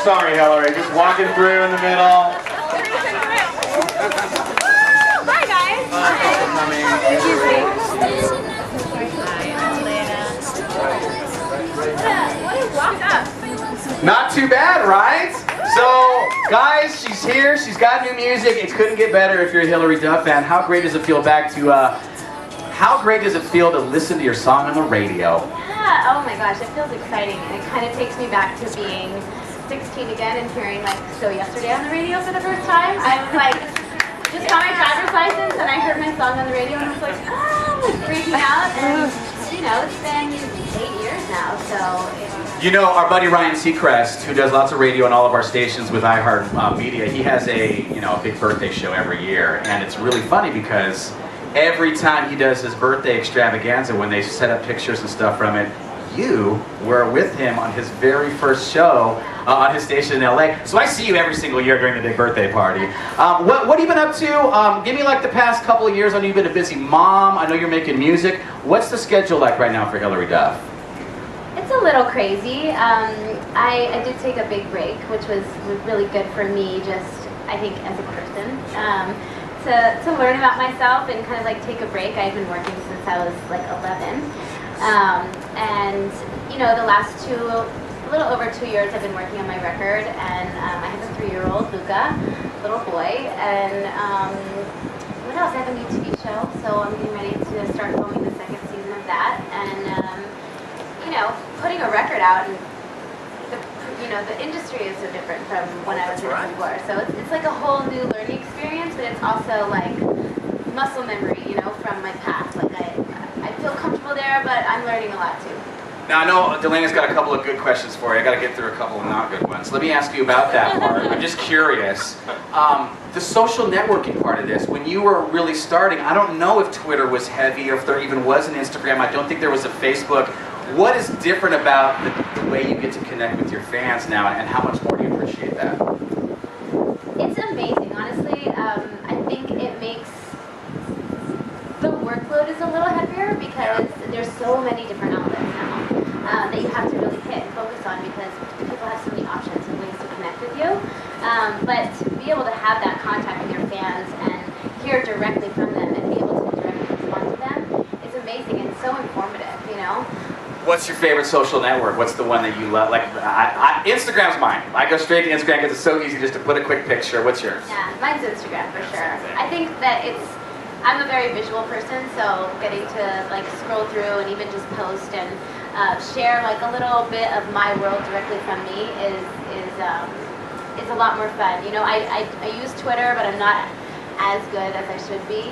sorry, Hilary. Just walking through in the middle. Hi, guys. Excuse me. What a walk up. Not too bad, right? So, guys, she's here. She's got new music. It couldn't get better if you're a Hilary Duff fan. How great does it feel how great does it feel to listen to your song on the radio? Yeah, oh my gosh, it feels exciting. And it kind of takes me back to being 16 again and hearing like So Yesterday on the radio for the first time. I was like, just got my driver's license and I heard my song on the radio and I was like, oh, like freaking out. And, you know, it's been 8 years now, so You know, our buddy Ryan Seacrest, who does lots of radio on all of our stations with iHeart Media, he has a big birthday show every year, and it's really funny because every time he does his birthday extravaganza, when they set up pictures and stuff from it, you were with him on his very first show on his station in LA. So I see you every single year during the big birthday party. What have you been up to? Give me like the past couple of years. I know you've been a busy mom. I know you're making music. What's the schedule like right now for Hilary Duff? it's a little crazy. I did take a big break, which was really good for me, just I think as a person. To learn about myself and kind of like take a break. I've been working since I was like 11. And you know, the last a little over 2 years I've been working on my record, and I have a 3-year-old, Luca, little boy, and what else? I have a new TV show, so I'm getting ready to start filming the 2nd season of that, and you know, putting a record out, and the industry is so different from when I was in it before, so it's like a whole new learning experience, but it's also like muscle memory, you know, from my past. Like I feel comfortable there, but I'm learning a lot too. Now, I know Delaina's got a couple of good questions for you. I got to get through a couple of not good ones. Let me ask you about that part. I'm just curious. The social networking part of this, when you were really starting, I don't know if Twitter was heavy or if there even was an Instagram. I don't think there was a Facebook. What is different about the way you get to connect with your fans now, and how much more do you appreciate that? It's amazing, honestly. I think it makes the workload is a little heavier because there's so many different outlets now that you have to really hit and focus on, because people have so many options and ways to connect with you. But to be able to have that contact with your fans and hear directly from them and be able to directly respond to them, it's amazing and so informative, you know? What's your favorite social network? What's the one that you love? Like, Instagram's mine. I go straight to Instagram because it's so easy just to put a quick picture. What's yours? Yeah, mine's Instagram for sure. I think that I'm a very visual person, so getting to like scroll through and even just post and share like a little bit of my world directly from me is a lot more fun. You know, I use Twitter, but I'm not as good as I should be.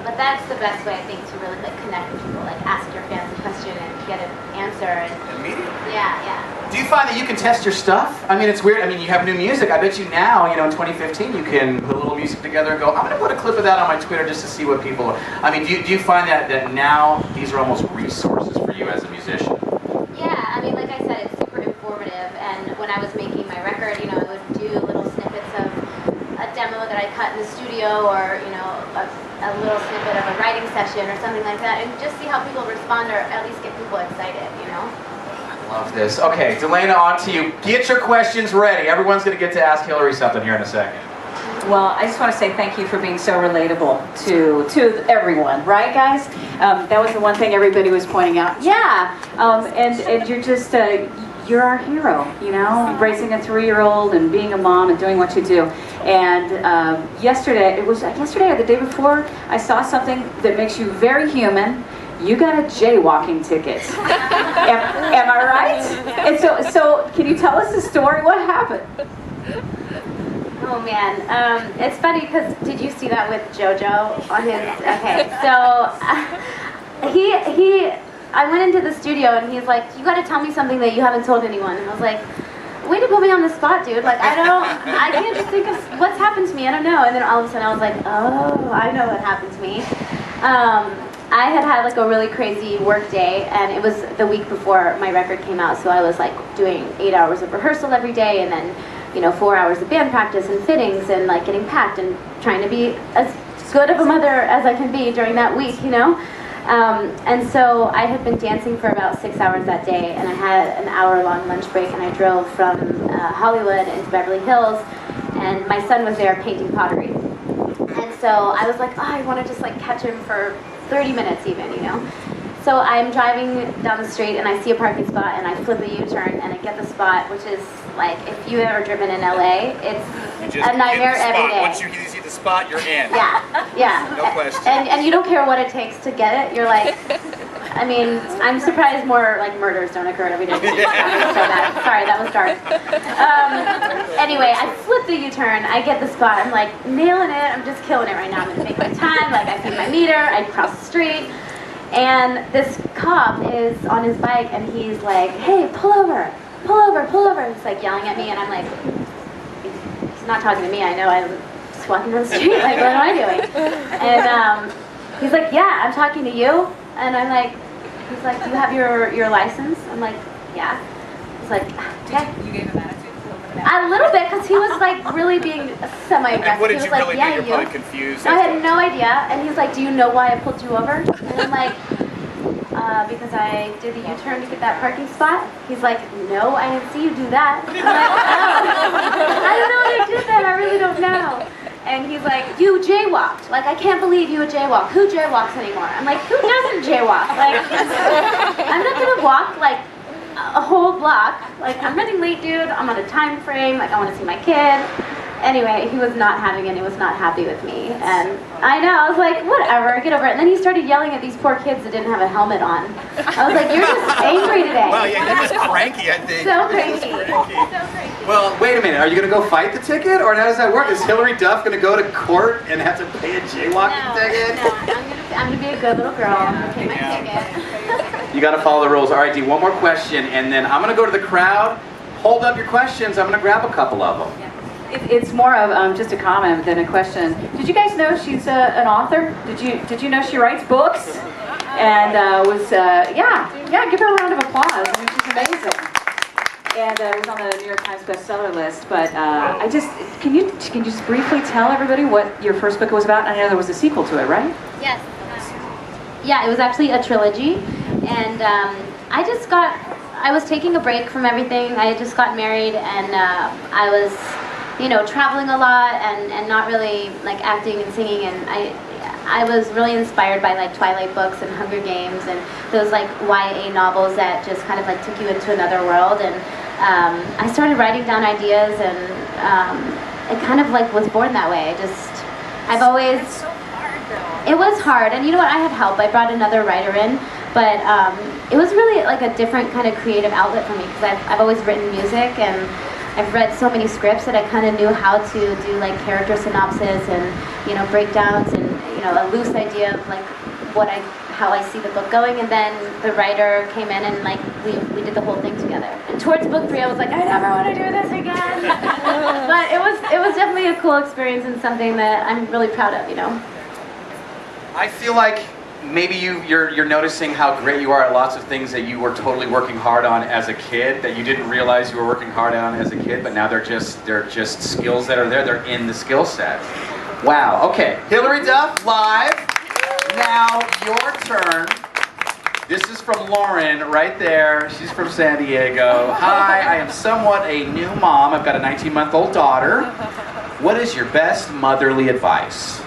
But that's the best way, I think, to really like connect with people. Like ask your fans a question and get an answer. And immediately. Yeah. Do you find that you can test your stuff? I mean, it's weird. I mean, you have new music. I bet you now, in 2015, you can put a little music together and go, I'm going to put a clip of that on my Twitter just to see what people are. I mean, do you find that now these are almost resources for you as a musician? Yeah, I mean, like I said, it's super informative. And when I was making my record, I would do little snippets of a demo that I cut in the studio, or a little snippet of a writing session or something like that, and just see how people respond, or at least get people excited, I love this. Okay, Delaina, on to you. Get your questions ready. Everyone's going to get to ask Hilary something here in a second. Well, I just want to say thank you for being so relatable to everyone, right, guys? That was the one thing everybody was pointing out. Yeah, and you're just you're our hero, raising a 3-year-old and being a mom and doing what you do. And yesterday or the day before, I saw something that makes you very human. You got a jaywalking ticket. Am I right? And so can you tell us the story? What happened? Oh man, it's funny because did you see that with JoJo on his? Okay, so I went into the studio and he's like, you got to tell me something that you haven't told anyone. And I was like, way to put me on the spot, dude. Like I can't just think of what's happened to me. I don't know. And then all of a sudden I was like, oh, I know what happened to me. I had like a really crazy work day, and it was the week before my record came out, so I was like doing 8 hours of rehearsal every day, and then 4 hours of band practice and fittings, and like getting packed and trying to be as good of a mother as I can be during that week, And so I had been dancing for about 6 hours that day, and I had an hour-long lunch break, and I drove from Hollywood into Beverly Hills, and my son was there painting pottery. And so I was like, oh, I want to just like catch him for 30 minutes even, you know? So I'm driving down the street and I see a parking spot and I flip a U-turn and I get the spot, which is like, if you've ever driven in LA, it's a nightmare every day. Once you see the spot, you're in. Yeah. No question. And you don't care what it takes to get it. You're like, I mean, I'm surprised more like murders don't occur every day. Sorry, that was dark. Anyway, I flip the U-turn, I get the spot, I'm like nailing it, I'm just killing it right now. I'm gonna make my time, like I feed my meter, I cross the street. And this cop is on his bike and he's like, hey, pull over, pull over, pull over. He's like yelling at me and I'm like, he's not talking to me, I know, I'm just walking down the street, like what am I doing? And he's like, yeah, I'm talking to you. And I'm like, he's like, do you have your license? I'm like, yeah. He's like, okay. You gave him attitude? A little bit, because he was like really being semi-aggressive. And what did he was you like, really yeah, do? You're probably confused. I had no idea. And he's like, do you know why I pulled you over? And I'm like, because I did the U-turn to get that parking spot. He's like, no, I didn't see you do that. I'm like, oh, I don't know how I did that. I really don't know. And he's like, you jaywalked. Like, I can't believe you would jaywalk. Who jaywalks anymore? I'm like, who doesn't jaywalk? Like, I'm not gonna walk like a whole block. Like, I'm running late, dude. I'm on a time frame. Like, I want to see my kid. Anyway, he was not having it. He was not happy with me. And I know, I was like, whatever, get over it. And then he started yelling at these poor kids that didn't have a helmet on. I was like, you're just angry today. Well, yeah, he was cranky, I think. So cranky. Well, wait a minute. Are you going to go fight the ticket, or how does that work? Is Hilary Duff going to go to court and have to pay a jaywalking ticket? No, I'm gonna be a good little girl. I'm gonna pay my ticket. You got to follow the rules. All right, D, one more question, and then I'm going to go to the crowd. Hold up your questions. I'm going to grab a couple of them. It's more of just a comment than a question. Did you guys know she's an author? Did you know she writes books? And yeah, give her a round of applause. I mean, she's amazing. And it was on the New York Times bestseller list. But can you just briefly tell everybody what your first book was about? I know there was a sequel to it, right? Yes. Yeah, it was actually a trilogy, and I was taking a break from everything. I had just gotten married, and I was, traveling a lot and not really like acting and singing, and I was really inspired by like Twilight books and Hunger Games and those like YA novels that just kind of like took you into another world. And I started writing down ideas, and it kind of like was born that way. I've always. It's so hard though. It was hard, and you know what? I had help. I brought another writer in, but it was really like a different kind of creative outlet for me, because I've always written music, and I've read so many scripts that I kind of knew how to do like character synopsis and breakdowns and a loose idea of like how I see the book going. And then the writer came in and like we did the whole thing together. And towards book 3, I was like, I never want to do this again. But it was definitely a cool experience and something that I'm really proud of. I feel like maybe you're noticing how great you are at lots of things that you were totally working hard on as a kid, that you didn't realize you were working hard on as a kid, but now they're just skills that are there. They're in the skill set. Wow. Okay, Hilary Duff live. Now your turn. This is from Lauren right there. She's from San Diego. Hi, I am somewhat a new mom. I've got a 19-month-old daughter. What is your best motherly advice?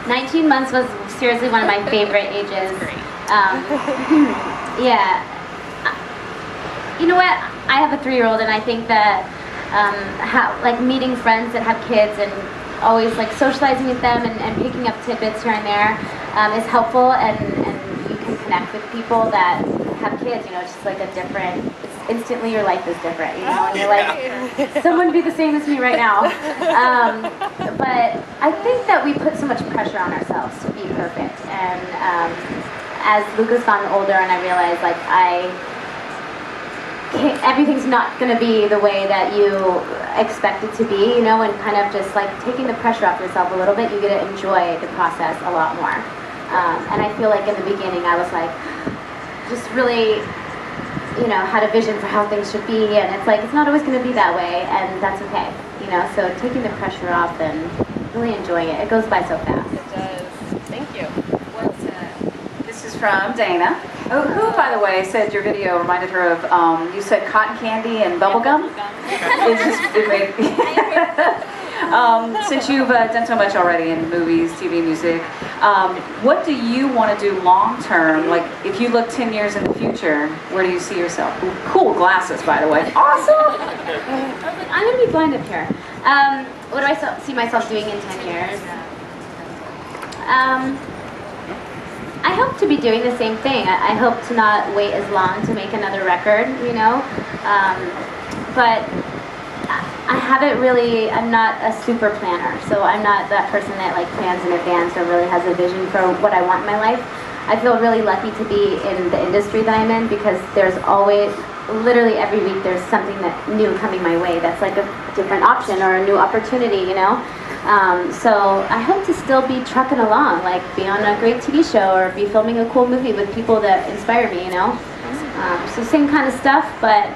19 months was seriously one of my favorite ages. Yeah. You know what? I have a 3-year-old, and I think that like meeting friends that have kids and always like socializing with them and picking up tidbits here and there is helpful, and you can connect with people that have kids. It's just like a different. Instantly, your life is different. And you're like, someone be the same as me right now. But I think that we put so much pressure on ourselves to be perfect. And as Luca's gotten older, and I realized like everything's not going to be the way that you expect it to be, and kind of just like taking the pressure off yourself a little bit, you get to enjoy the process a lot more. And I feel like in the beginning, I was like, just really. Had a vision for how things should be, and it's like it's not always going to be that way, and that's okay. So taking the pressure off and really enjoying it. It goes by so fast. It does. Thank you. from Dana, who, by the way, said your video reminded her of, you said cotton candy and bubble gum? It's just, it made, since you've done so much already in movies, TV, music, what do you want to do long term? Like, if you look 10 years in the future, where do you see yourself? Ooh, cool glasses, by the way. Awesome! I'm going to be blind up here. What do I see myself doing in 10 years? I hope to be doing the same thing. I hope to not wait as long to make another record, you know? But I haven't really, I'm not a super planner, so I'm not that person that like plans in advance or really has a vision for what I want in my life. I feel really lucky to be in the industry that I'm in because there's always, literally every week there's something that new coming my way that's like a different option or a new opportunity, you know? So I hope to still be trucking along, like be on a great TV show or be filming a cool movie with people that inspire me, you know? So same kind of stuff, but,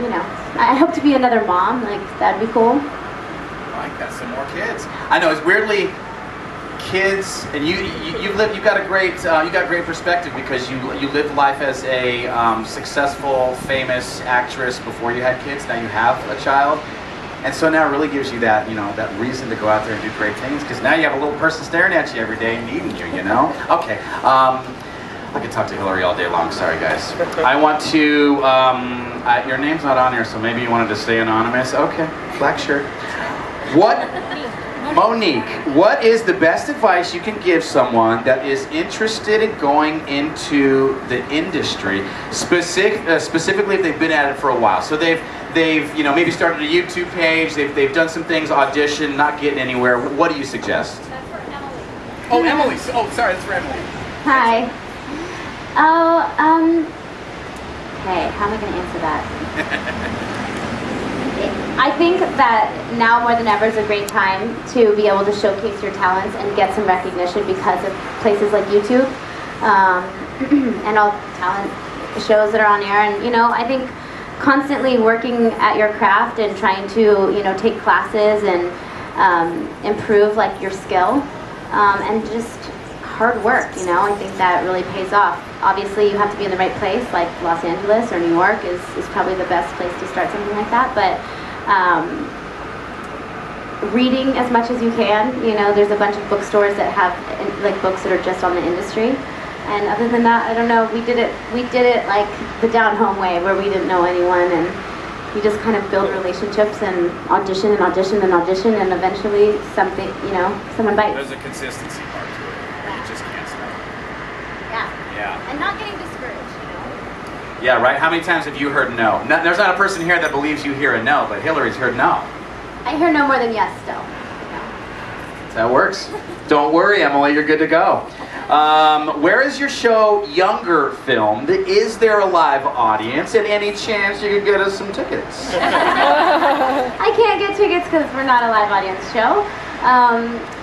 you know, I hope to be another mom, like that'd be cool. I like that, some more kids. I know, it's weirdly, kids, and you got a great, you got great perspective because you lived life as a successful, famous actress before you had kids. Now you have a child, and so now it really gives you that, you know, that reason to go out there and do great things because now you have a little person staring at you every day, needing you, you know. Okay, I could talk to Hilary all day long. Sorry, guys. I want to. Your name's not on here, so maybe you wanted to stay anonymous. Okay, black shirt. What? Monique, what is the best advice you can give someone that is interested in going into the industry, specifically if they've been at it for a while? So they've you know, maybe started a YouTube page, they've done some things, auditioned, not getting anywhere. What do you suggest? That's for Emily. Oh, Emily. Oh, sorry, that's for Emily. Hi. Oh, hey, how am I going to answer that? I think that now more than ever is a great time to be able to showcase your talents and get some recognition because of places like YouTube and all talent shows that are on air. And, you know, I think constantly working at your craft and trying to, you know, take classes and improve like your skill and just hard work, you know, I think that really pays off. Obviously you have to be in the right place, like Los Angeles or New York is probably the best place to start something like that, but reading as much as you can, you know, there's a bunch of bookstores that have like books that are just on the industry. And other than that, I don't know, we did it like the down home way where we didn't know anyone and we just kind of build relationships and audition and audition and audition and eventually something, you know, someone bites. There's a consistency part to it. You just can't stop. Yeah. And not getting discouraged, you know? Yeah, right? How many times have you heard no? There's not a person here that believes you hear a no, but Hilary's heard no. I hear no more than yes still. That works. Don't worry, Emily, you're good to go. Where is your show Younger filmed? Is there a live audience? And any chance you could get us some tickets? I can't get tickets because we're not a live audience show.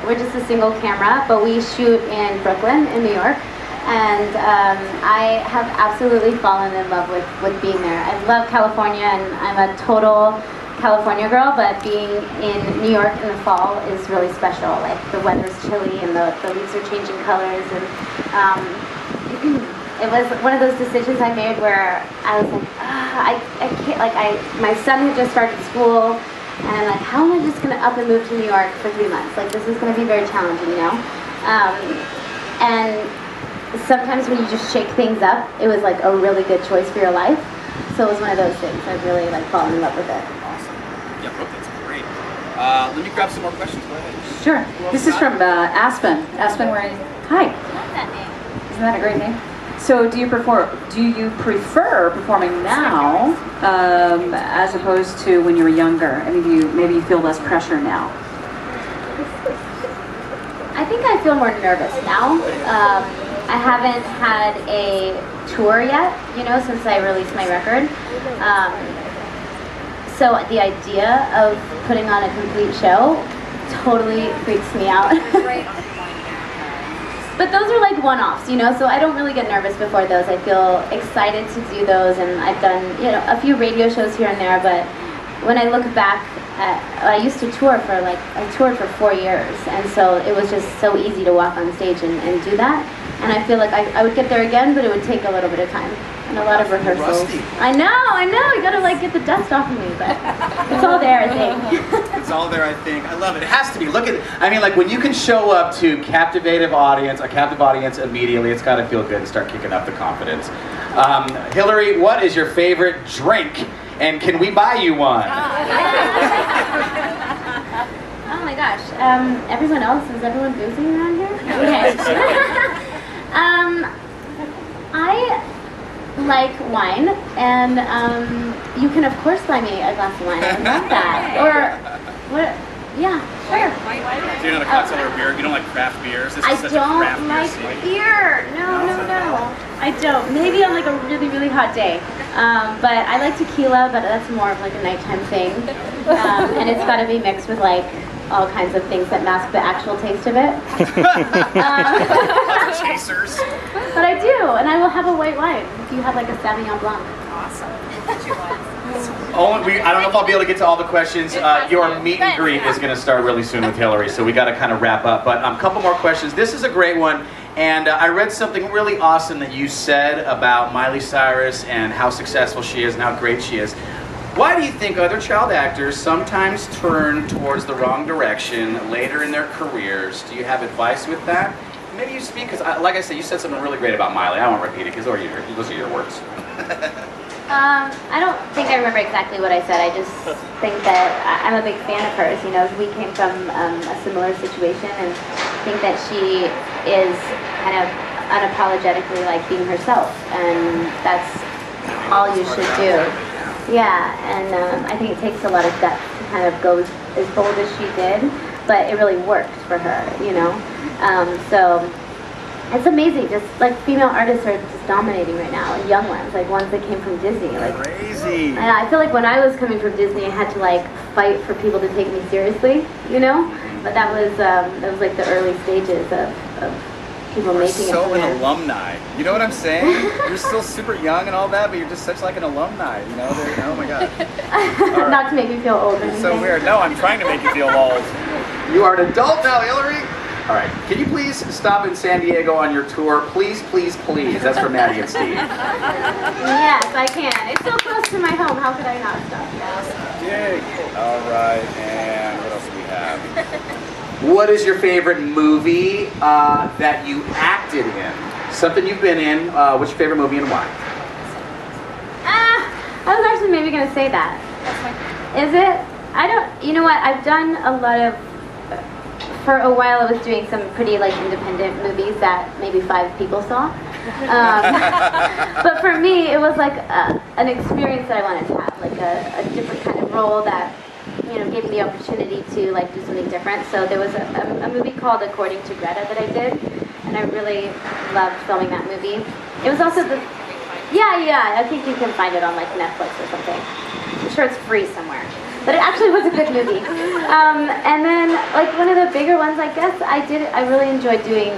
We're just a single camera, but we shoot in Brooklyn, in New York. And I have absolutely fallen in love with being there. I love California and I'm a total California girl, but being in New York in the fall is really special. Like the weather's chilly and the leaves are changing colors, and it was one of those decisions I made where I was like, I can't, like my son had just started school, and I'm like, how am I just gonna up and move to New York for 3 months? Like this is gonna be very challenging, you know? And sometimes when you just shake things up, it was like a really good choice for your life. So it was one of those things. I really like fallen in love with it. Yep, that's great. Let me grab some more questions. Go ahead. Sure. This is from Aspen. Aspen, where? Hi. I love that name. Isn't that a great name? So, do you prefer performing now as opposed to when you were younger? I mean, maybe you feel less pressure now. I think I feel more nervous now. I haven't had a tour yet, you know, since I released my record. So the idea of putting on a complete show totally freaks me out. But those are like one-offs, you know, so I don't really get nervous before those. I feel excited to do those, and I've done, you know, a few radio shows here and there, but when I look back I used to tour for I toured for 4 years, and so it was just so easy to walk on stage and do that. and I feel like I would get there again, but it would take a little bit of time and a lot of rehearsals. Rusty. I know, you gotta like get the dust off of me, but it's all there, I think. It's all there, I think. I love it. It has to be. Look at it. I mean, like when you can show up to a captive audience immediately, it's got to feel good and start kicking up the confidence. Hilary, what is your favorite drink? And can we buy you one? Oh my gosh. Everyone else, is everyone boozing around here? Okay. I like wine, and you can of course buy me a glass of wine. I love that. Or what? Yeah, sure. Do you know the concept of beer? You don't like craft beers? This is I such a don't craft like beer scene. beer. No. I don't. Maybe on like a really, really hot day. But I like tequila, but that's more of like a nighttime thing. And it's got to be mixed with like all kinds of things that mask the actual taste of it. Chasers. But I do, and I will have a white wine if you have like a Sauvignon Blanc. I don't know if I'll be able to get to all the questions. Your meet and greet is going to start really soon with Hilary, so we got to kind of wrap up. But a couple more questions. This is a great one, and I read something really awesome that you said about Miley Cyrus and how successful she is and how great she is. Why do you think other child actors sometimes turn towards the wrong direction later in their careers? Do you have advice with that? Maybe you speak, because like I said, you said something really great about Miley. I won't repeat it, because those are your words. I don't think I remember exactly what I said. I just think that I'm a big fan of hers. You know, we came from a similar situation, and think that she is kind of unapologetically like being herself, and that's all you should do. Yeah, and I think it takes a lot of guts to kind of go as bold as she did, but it really worked for her, you know. So it's amazing. Just like female artists are just dominating right now, and young ones, like ones that came from Disney, like crazy. And I feel like when I was coming from Disney, I had to like fight for people to take me seriously, you know. But that was like the early stages of people making it. So an alumni. You know what I'm saying? You're still super young and all that, but you're just such like an alumni. You know? Oh my god. Right. Not to make me feel old. It's so weird. No, I'm trying to make you feel old. You are an adult now, Hilary. All right. Can you please stop in San Diego on your tour? Please, please, please. That's from Maddie and Steve. Yes, I can. It's so close to my home. How could I not stop? Yay. All right. And what else do we have? What is your favorite movie that you acted in? Something you've been in. What's your favorite movie and why? I was actually maybe going to say that. Is it? I don't, you know what, I've done a lot of, for a while I was doing some pretty like independent movies that maybe 5 people saw. But for me, it was like an experience that I wanted to have, like a different kind of role that, you know, gave me the opportunity to like do something different. So there was a movie called According to Greta that I did, and I really loved filming that movie. It was also the, yeah, I think you can find it on like Netflix or something. I'm sure it's free somewhere. But it actually was a good movie. And then like one of the bigger ones, I guess I really enjoyed doing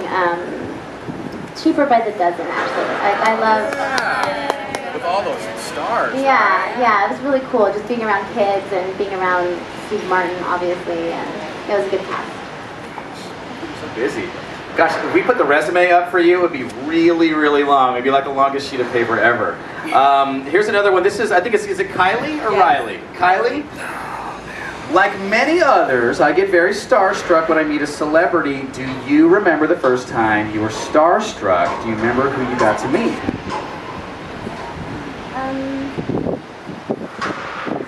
Cheaper by the Dozen, actually. Like I love with all those stars. Yeah, it was really cool just being around kids and being around Steve Martin, obviously, and it was a good cast. So busy. Gosh, if we put the resume up for you, it would be really, really long. It'd be like the longest sheet of paper ever. Here's another one. This is, I think is it Kylie or Riley? Kylie? Like many others, I get very starstruck when I meet a celebrity. Do you remember the first time you were starstruck? Do you remember who you got to meet?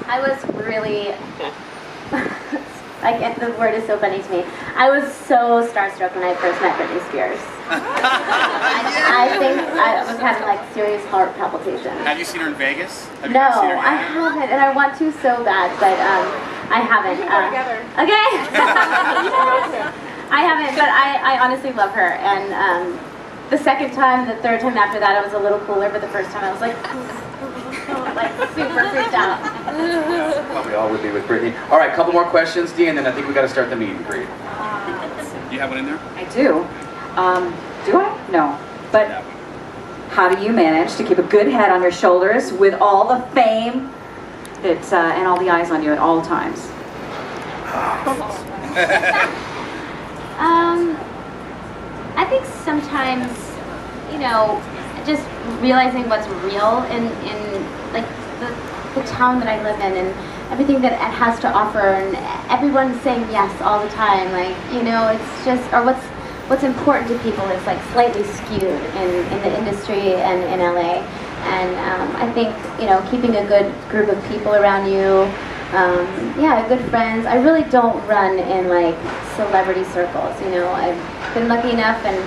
I was really... the word is so funny to me. I was so starstruck when I first met Britney Spears. I think I was having like serious heart palpitations. Have you seen her in Vegas? Have you No, seen her I haven't, and I want to so bad, but I haven't. Okay. I haven't, but I honestly love her. And the second time, the third time after that, I was a little cooler, but the first time I was like super freaked out. Well, we all would be with Brittany. All right, couple more questions, Dee, and then I think we got to start the meet and greet. Do you have one in there? I do. Do I? No. But how do you manage to keep a good head on your shoulders with all the fame that's, and all the eyes on you at all times? I think sometimes you know, just realizing what's real in like the town that I live in and everything that it has to offer, and everyone's saying yes all the time. Like, you know, it's just, or what's important to people is like slightly skewed in the industry and in LA. And I think, you know, keeping a good group of people around you, yeah, good friends. I really don't run in like celebrity circles, you know. I've been lucky enough and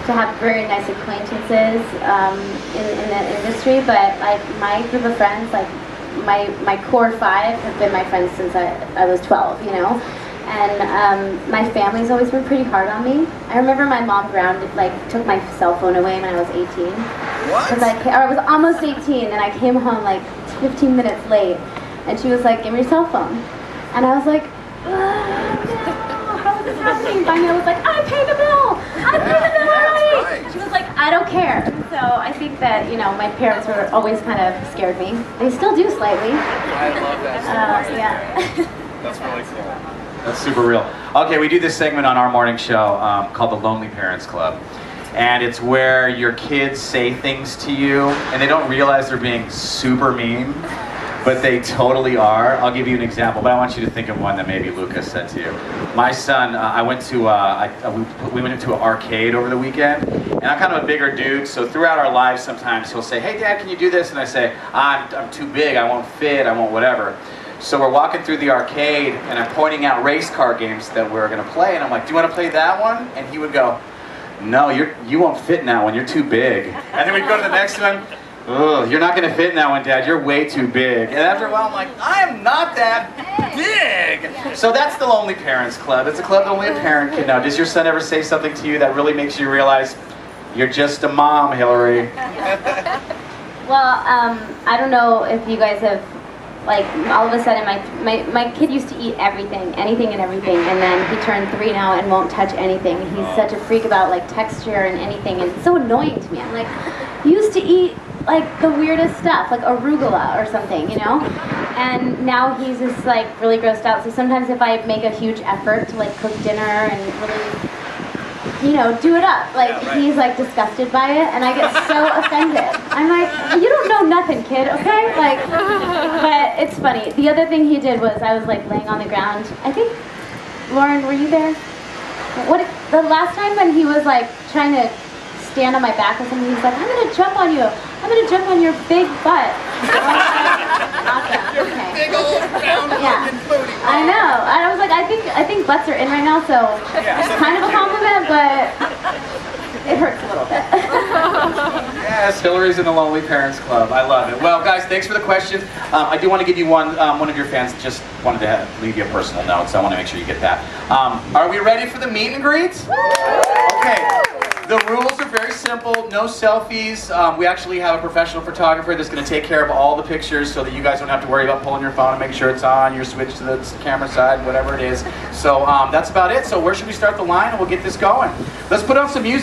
to have very nice acquaintances in the industry, but like my group of friends, like my core 5 have been my friends since I was 12, you know. And my family's always been pretty hard on me. I remember my mom took my cell phone away when I was 18. What? I was almost 18, and I came home like 15 minutes late, and she was like, "Give me your cell phone," and I was like, "Oh no, how is this happening?" Finally, I was like, "I paid the bill. I paid the bill already." Right. She was like, "I don't care." So I think that, you know, my parents were always kind of scared me. They still do slightly. I love that so much. Yeah. That's really cool. That's super real. Okay, we do this segment on our morning show called the Lonely Parents Club. And it's where your kids say things to you and they don't realize they're being super mean, but they totally are. I'll give you an example, but I want you to think of one that maybe Lucas said to you. My son, we went into an arcade over the weekend, and I'm kind of a bigger dude, so throughout our lives sometimes he'll say, "Hey Dad, can you do this?" And I say, I'm too big, I won't fit, I won't whatever. So we're walking through the arcade, and I'm pointing out race car games that we're going to play, and I'm like, "Do you want to play that one?" And he would go, "No, you won't fit in that one, you're too big." And then we'd go to the next one. "Oh, you're not going to fit in that one, Dad, you're way too big." And after a while, I'm like, "I am not that big." So that's the Lonely Parents Club. It's a club that only a parent can know. Does your son ever say something to you that really makes you realize you're just a mom, Hilary? Well, I don't know if you guys have, like, all of a sudden my kid used to eat everything, anything and everything, and then he turned 3 now and won't touch anything. He's such a freak about like texture and anything, and it's so annoying to me. I'm like, you used to eat like the weirdest stuff, like arugula or something, you know? And now he's just like really grossed out. So sometimes if I make a huge effort to like cook dinner and really, you know, do it up, like, Yeah, right. He's like disgusted by it, and I get so offended. I'm like, you don't know nothing, kid, okay? Like, but it's funny. The other thing he did was I was like laying on the ground. I think, Lauren, were you there? The last time when he was like trying to stand on my back or something, he was like, "I'm gonna jump on you. I'm gonna jump on your big butt." Awesome. Okay. Big old round Yeah. fucking booty. I know. And I was like, I think butts are in right now, so it's kind of a compliment, but it hurts a little bit. Yes, Hilary's in the Lonely Parents Club. I love it. Well, guys, thanks for the questions. I do want to give you one of your fans just wanted to leave you a personal note, so I want to make sure you get that. Are we ready for the meet and greets? Okay. The rules are very simple. No selfies. We actually have a professional photographer that's going to take care of all the pictures so that you guys don't have to worry about pulling your phone and make sure it's on. Your switch to the camera side, whatever it is. So that's about it. So where should we start the line? And we'll get this going. Let's put on some music.